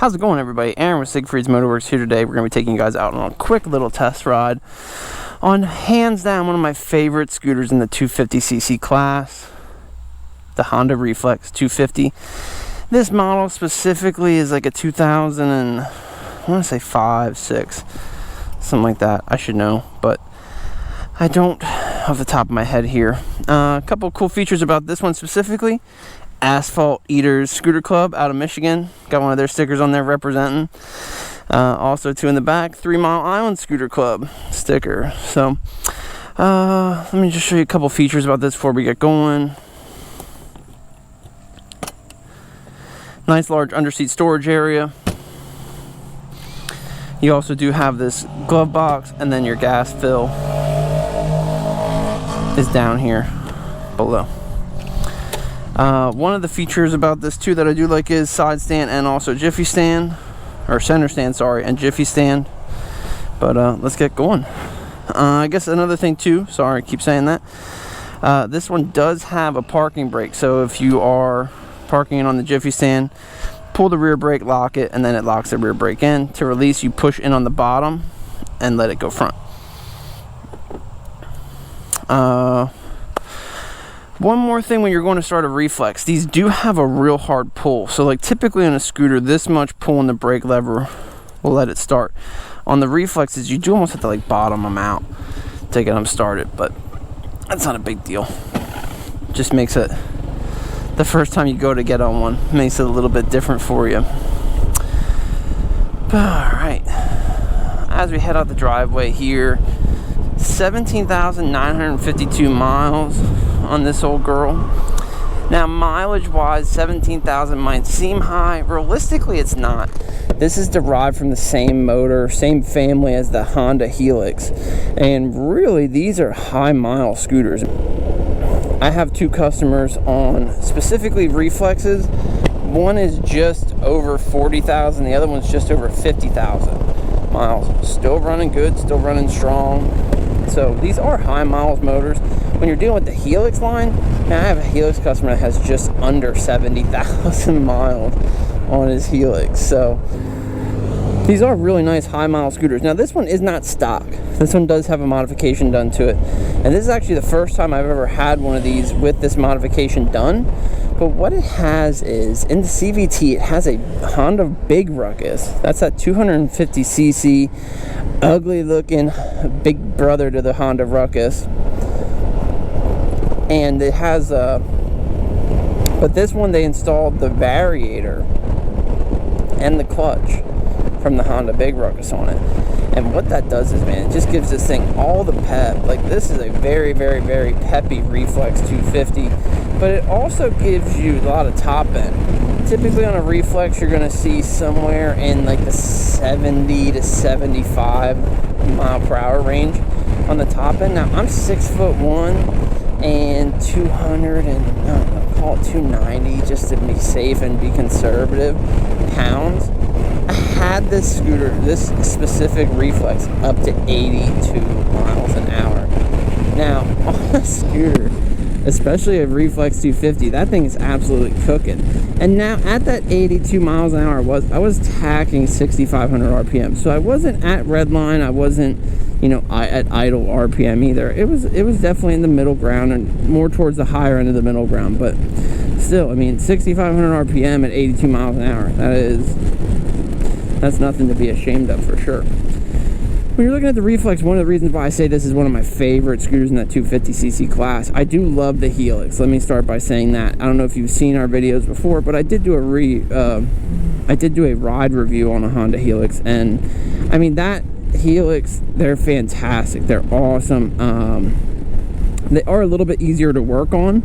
How's it going, everybody? Aaron with Siegfried's Motorwerx here today. We're going to be taking you guys out on a quick little test ride on, hands down, one of my favorite scooters in the 250cc class, the Honda Reflex 250. This model specifically is like a 2000 and I want to say 5, 6, something like that. I should know, but I don't off the top of my head here. A couple of cool features about this one specifically. Asphalt Eaters Scooter Club out of Michigan. Got one of their stickers on there representing. Also, too, in the back, 3 Mile Island Scooter Club sticker. So, let me just show you a couple features about this before we get going. Nice large underseat storage area. You also do have this glove box, and then your gas fill is down here below. One of the features about this too that I do like is side stand and also jiffy stand, or center stand, sorry, and jiffy stand. But let's get going. I guess another thing too, sorry I keep saying that, this one does have a parking brake. So if you are parking it on the jiffy stand, pull the rear brake, lock it, and then it locks the rear brake in. To release, you push in on the bottom and let it go front. One more thing, when you're going to start a Reflex, these do have a real hard pull. So like typically on a scooter, this much pulling the brake lever will let it start. On the Reflexes, you do almost have to like bottom them out to get them started, but that's not a big deal. Just makes it, the first time you go to get on one, makes it a little bit different for you. Alright, as we head out the driveway here, 17,952 miles on this old girl. Now, mileage wise, 17,000 might seem high. Realistically, it's not. This is derived from the same motor, same family as the Honda Helix, and really these are high mile scooters. I have 2 customers on specifically Reflexes. One is just over 40,000, the other one's just over 50,000 miles. Still running good, still running strong. So these are high miles motors. When you're dealing with the Helix line, now I have a Helix customer that has just under 70,000 miles on his Helix. So these are really nice high mile scooters. Now this one is not stock. This one does have a modification done to it. And this is actually the first time I've ever had one of these with this modification done. But what it has is, in the CVT, it has a Honda Big Ruckus. That's that 250cc, ugly looking big brother to the Honda Ruckus. And it has but this one they installed the variator and the clutch from the Honda Big Ruckus on it. And what that does is, man, it just gives this thing all the pep. Like, this is a very, very, very peppy Reflex 250, but it also gives you a lot of top end. Typically on a Reflex, you're gonna see somewhere in like the 70 to 75 mile per hour range on the top end. Now, I'm 6'1" and 200 and, I don't know, call it 290 just to be safe and be conservative pounds. I had this scooter, this specific Reflex, up to 82 miles an hour. Now, on a scooter, especially a Reflex 250, that thing is absolutely cooking. And now at that 82 miles an hour, I was tacking 6,500 RPM. So I wasn't at redline, I wasn't, you know, at idle RPM either. It was definitely in the middle ground and more towards the higher end of the middle ground. But still, I mean, 6,500 RPM at 82 miles an hour, that's nothing to be ashamed of for sure. When you're looking at the Reflex, one of the reasons why I say this is one of my favorite scooters in that 250cc class, I do love the Helix. Let me start by saying that. I don't know if you've seen our videos before, but I did do a ride review on a Honda Helix, and I mean, that Helix, they're fantastic. They're awesome. They are a little bit easier to work on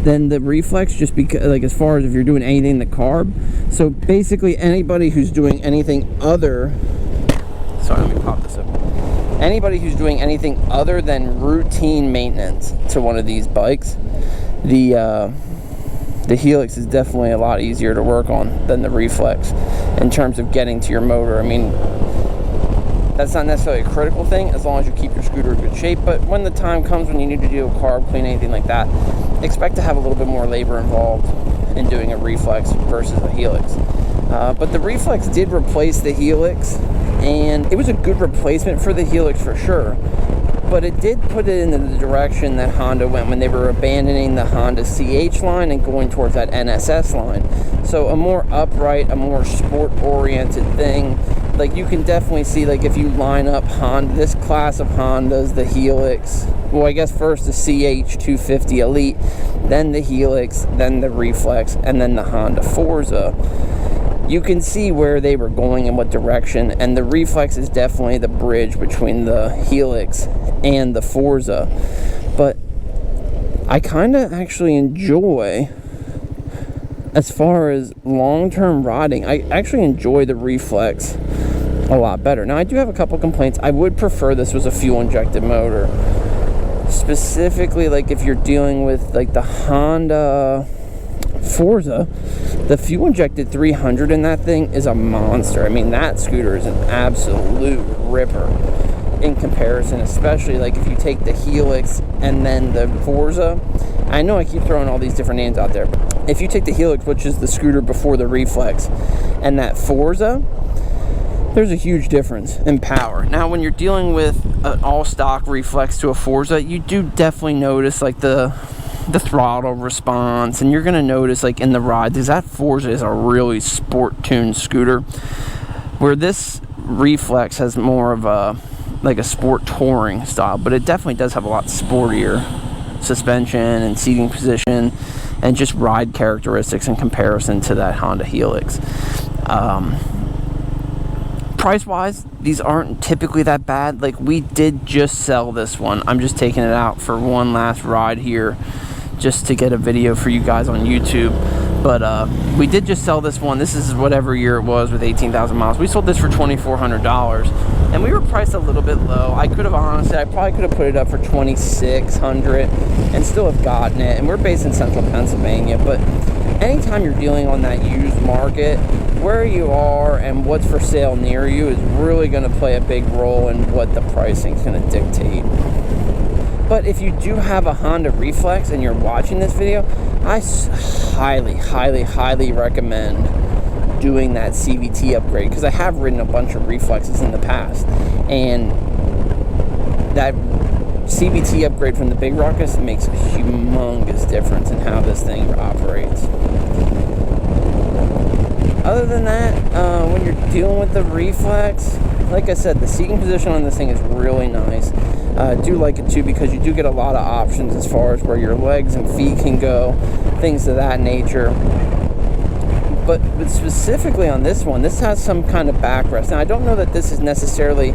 than the Reflex, just because, like, as far as if you're doing anything in the carb. So basically, anybody who's doing anything other, sorry, let me pop this up. Anybody who's doing anything other than routine maintenance to one of these bikes, the Helix is definitely a lot easier to work on than the Reflex in terms of getting to your motor. I mean, that's not necessarily a critical thing as long as you keep your scooter in good shape, but when the time comes when you need to do a carb clean, anything like that, expect to have a little bit more labor involved in doing a Reflex versus a Helix. But the Reflex did replace the Helix, and it was a good replacement for the Helix for sure. But it did put it in the direction that Honda went when they were abandoning the Honda CH line and going towards that NSS line. So a more upright, a more sport-oriented thing. Like, you can definitely see, like, if you line up Honda, this class of Hondas, the Helix, well, I guess first the CH 250 Elite, then the Helix, then the Reflex, and then the Honda Forza. You can see where they were going in what direction, and the Reflex is definitely the bridge between the Helix and the Forza. But I kind of actually enjoy, as far as long-term riding, I actually enjoy the Reflex a lot better. Now, I do have a couple complaints. I would prefer this was a fuel-injected motor. Specifically, like, if you're dealing with, like, the Honda Forza, the fuel-injected 300 in that thing is a monster. I mean, that scooter is an absolute ripper in comparison, especially, like, if you take the Helix and then the Forza. I know I keep throwing all these different names out there, but if you take the Helix, which is the scooter before the Reflex, and that Forza, there's a huge difference in power. Now, when you're dealing with an all-stock Reflex to a Forza, you do definitely notice, like, the throttle response, and you're going to notice, like, in the ride, because that Forza is a really sport-tuned scooter, where this Reflex has more of a, like, a sport touring style, but it definitely does have a lot sportier suspension and seating position and just ride characteristics in comparison to that Honda Helix. Price-wise, these aren't typically that bad. Like, we did just sell this one. I'm just taking it out for one last ride here just to get a video for you guys on YouTube. But we did just sell this one. This is whatever year it was with 18,000 miles. We sold this for $2,400, and we were priced a little bit low. I could have, honestly, I probably could have put it up for $2,600 and still have gotten it. And we're based in central Pennsylvania, but anytime you're dealing on that used market, where you are and what's for sale near you is really going to play a big role in what the pricing is going to dictate. But if you do have a Honda Reflex and you're watching this video, I highly, highly, highly recommend doing that CVT upgrade, because I have ridden a bunch of Reflexes in the past, and that CVT upgrade from the Big Ruckus makes a humongous difference in how this thing operates. Other than that, when you're dealing with the Reflex, like I said, the seating position on this thing is really nice. I do like it too, because you do get a lot of options as far as where your legs and feet can go, things of that nature. But specifically on this one, this has some kind of backrest. Now, I don't know that this is necessarily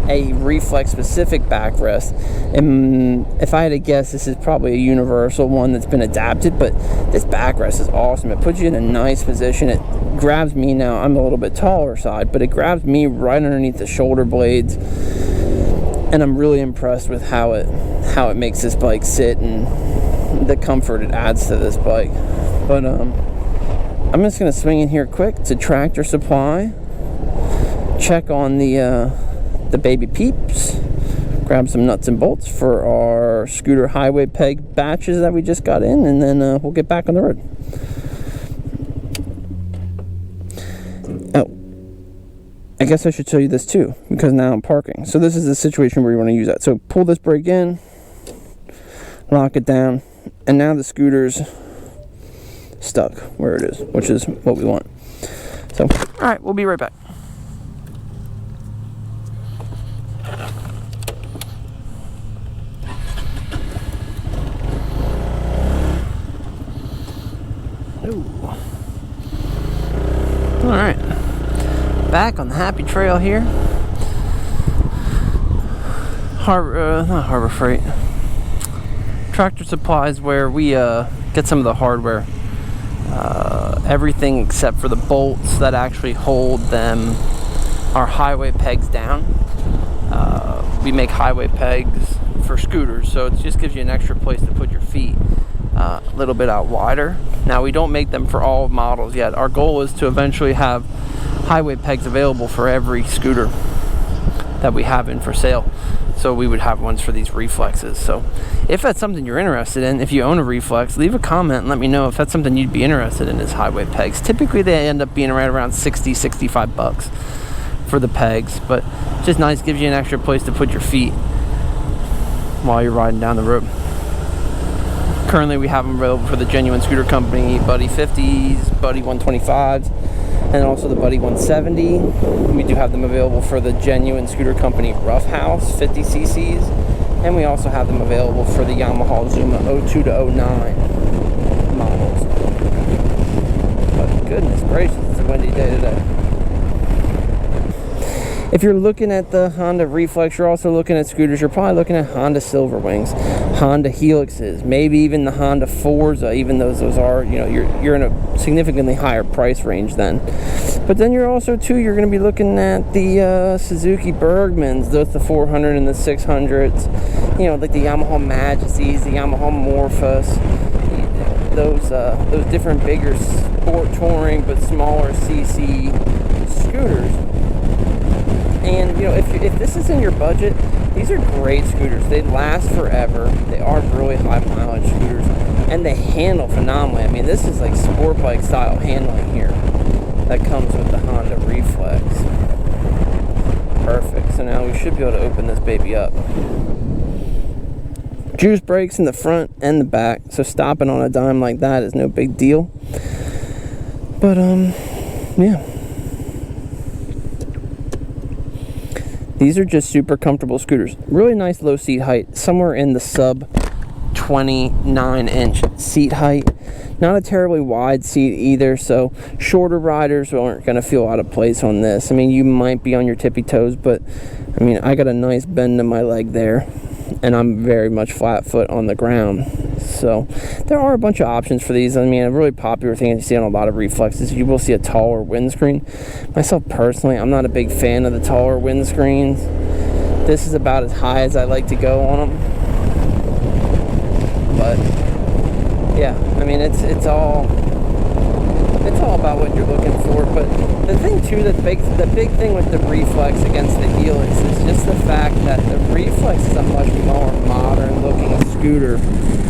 a Reflex specific backrest. And if I had to guess, this is probably a universal one that's been adapted, but this backrest is awesome. It puts you in a nice position. It grabs me, now I'm a little bit taller side, but it grabs me right underneath the shoulder blades, and I'm really impressed with how it makes this bike sit and the comfort it adds to this bike. But I'm just gonna swing in here quick to Tractor Supply, check on the baby peeps, grab some nuts and bolts for our scooter highway peg batches that we just got in, and then we'll get back on the road. Oh, I guess I should show you this too, because now I'm parking. So this is the situation where you want to use that. So pull this brake in, lock it down, and now the scooter's stuck where it is, which is what we want. So, all right, we'll be right back. Ooh. All right, back on the happy trail here. Not Harbor Freight. Tractor Supply is where we get some of the hardware. Everything except for the bolts that actually hold them, our highway pegs down. We make highway pegs for scooters, so it just gives you an extra place to put your feet a little bit out wider. Now, we don't make them for all models yet. Our goal is to eventually have highway pegs available for every scooter. that we have in for sale. So we would have ones for these Reflexes. So if that's something you're interested in, if you own a Reflex, leave a comment and let me know if that's something you'd be interested in, is highway pegs. Typically they end up being right around 60, 65 bucks for the pegs, but just nice, gives you an extra place to put your feet while you're riding down the road. Currently we have them available for the Genuine Scooter Company Buddy 50s, Buddy 125s, and also the Buddy 170. We do have them available for the Genuine Scooter Company Rough House 50 cc's, and we also have them available for the Yamaha Zuma 02 to 09 models. But goodness gracious, it's a windy day today. If you're looking at the Honda Reflex, you're also looking at scooters. You're probably looking at Honda Silverwings, Honda Helixes, maybe even the Honda Forza, even though those are, you know, you're in a significantly higher price range then. But then you're also, too, you're going to be looking at the Suzuki Bergmans, those the 400 and the 600s, you know, like the Yamaha Majesties, the Yamaha Morphos, those different bigger sport touring but smaller CC scooters. And, you know, if this is in your budget, these are great scooters. They last forever. They are really high mileage scooters, and they handle phenomenally. I mean, this is like sport bike style handling here that comes with the Honda Reflex. Perfect. So now we should be able to open this baby up. Juice brakes in the front and the back, so stopping on a dime like that is no big deal. But yeah. These are just super comfortable scooters. Really nice low seat height, somewhere in the sub 29-inch seat height. Not a terribly wide seat either, so shorter riders aren't going to feel out of place on this. I mean, you might be on your tippy toes, but I mean, I got a nice bend in my leg there, and I'm very much flat foot on the ground. So there are a bunch of options for these. I mean, a really popular thing you see on a lot of Reflexes, you will see a taller windscreen. Myself personally, I'm not a big fan of the taller windscreens. This is about as high as I like to go on them. But yeah, I mean, it's all about what you're looking for. But the thing too, the big thing with the Reflex against the Helix is just the fact that the Reflex is a much more modern looking scooter,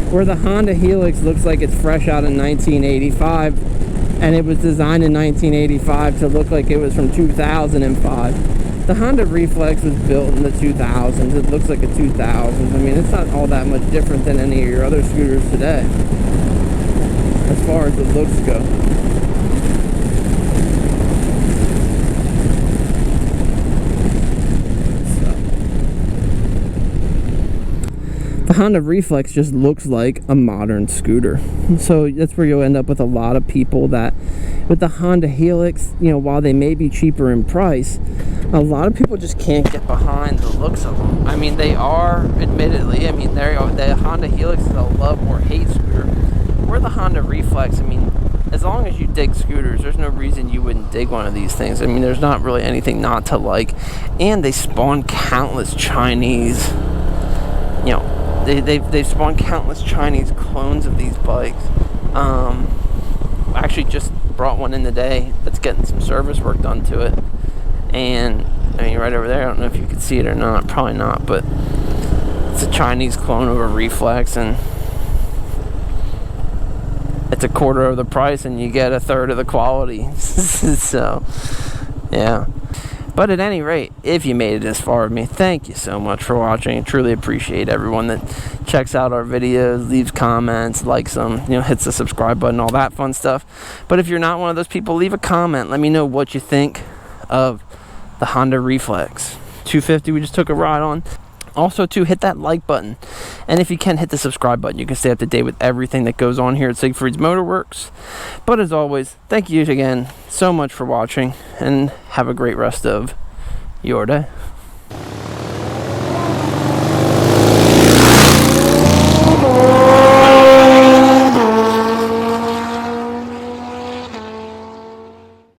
where the Honda Helix looks like it's fresh out of 1985, and it was designed in 1985 to look like it was from 2005. The Honda Reflex was built in the 2000s. It looks like a 2000s. I mean, it's not all that much different than any of your other scooters today, as far as the looks go. The Honda Reflex just looks like a modern scooter. So that's where you'll end up with a lot of people that, with the Honda Helix, you know, while they may be cheaper in price, a lot of people just can't get behind the looks of them. I mean, they are, admittedly, I mean, the Honda Helix is a love or hate scooter. Where the Honda Reflex, I mean, as long as you dig scooters, there's no reason you wouldn't dig one of these things. I mean, there's not really anything not to like. And they spawn countless Chinese, you know, they've spawned countless Chinese clones of these bikes. I actually just brought one in today that's getting some service work done to it. And, I mean, right over there, I don't know if you can see it or not, probably not, but it's a Chinese clone of a Reflex, and it's a quarter of the price, and you get a third of the quality. So, yeah. But at any rate, if you made it this far with me, thank you so much for watching. I truly appreciate everyone that checks out our videos, leaves comments, likes them, you know, hits the subscribe button, all that fun stuff. But if you're not one of those people, leave a comment. Let me know what you think of the Honda Reflex 250 we just took a ride on. Also, to hit that like button, and if you can, hit the subscribe button. You can stay up to date with everything that goes on here at Siegfried's Motorwerx. But as always, thank you again so much for watching, and have a great rest of your day.